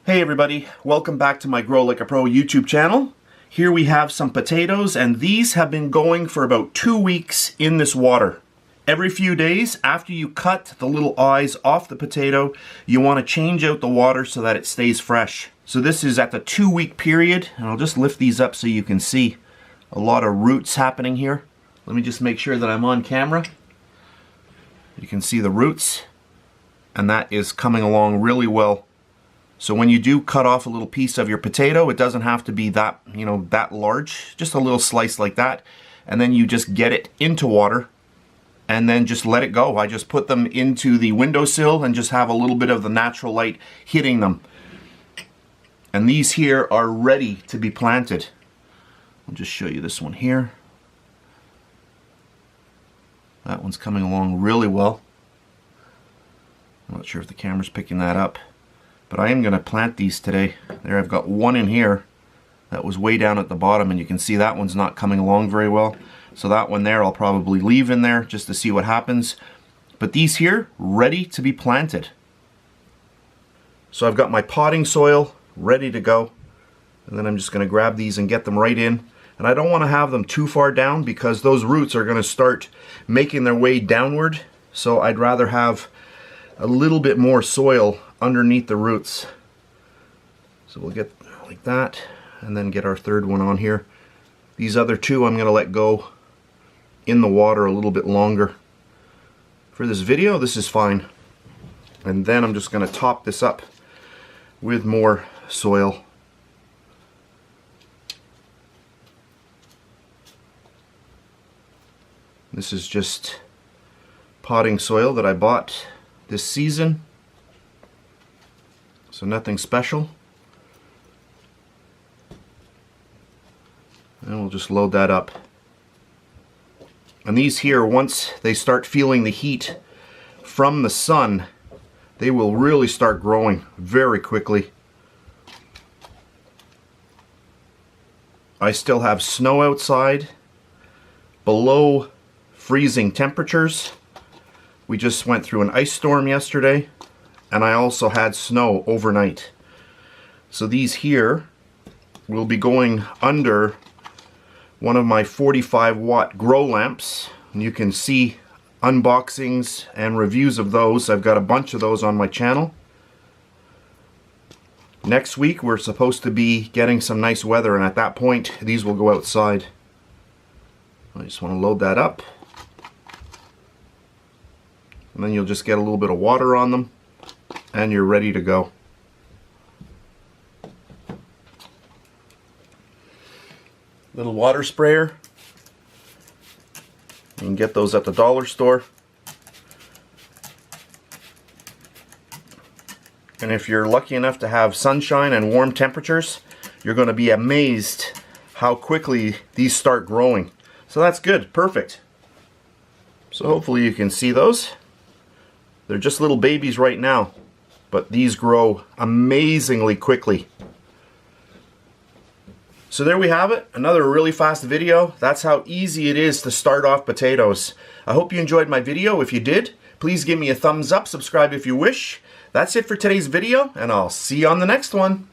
Hey everybody, welcome back to my Grow Like a Pro YouTube channel. Here we have some potatoes, and these have been going for about 2 weeks in this water. Every few days after you cut the little eyes off the potato, you want to change out the water so that it stays fresh. So this is at the 2-week period, and I'll just lift these up so you can see a lot of roots happening here. Let me just make sure that I'm on camera. You can see the roots, and that is coming along really well. So when you do cut off a little piece of your potato, it doesn't have to be that, that large, just a little slice like that. And then you just get it into water and then just let it go. I just put them into the windowsill and just have a little bit of the natural light hitting them. And these here are ready to be planted. I'll just show you this one here. That one's coming along really well. I'm not sure if the camera's picking that up. But I am going to plant these today. There, I've got one in here that was way down at the bottom, and you can see that one's not coming along very well. So that one there I'll probably leave in there just to see what happens. But these here, ready to be planted. So I've got my potting soil ready to go. And then I'm just going to grab these and get them right in. And I don't want to have them too far down because those roots are going to start making their way downward. So I'd rather have a little bit more soil underneath the roots. So we'll get like that and then get our third one on here. These other two I'm going to let go in the water a little bit longer. For this video, this is fine. And then I'm just going to top this up with more soil. This is just potting soil that I bought this season. So nothing special. And we'll just load that up. And these here, once they start feeling the heat from the sun, they will really start growing very quickly. I still have snow outside, below freezing temperatures. We just went through an ice storm yesterday. And I also had snow overnight. So these here will be going under one of my 45-watt grow lamps. And you can see unboxings and reviews of those. I've got a bunch of those on my channel. Next week we're supposed to be getting some nice weather, and at that point these will go outside. I just want to load that up. And then you'll just get a little bit of water on them. And you're ready to go. Little water sprayer. You can get those at the dollar store. And if you're lucky enough to have sunshine and warm temperatures, you're going to be amazed how quickly these start growing. So that's good, perfect. So hopefully you can see those. They're just little babies right now, but these grow amazingly quickly. So there we have it, another really fast video. That's how easy it is to start off potatoes. I hope you enjoyed my video. If you did, please give me a thumbs up, subscribe if you wish. That's it for today's video, and I'll see you on the next one.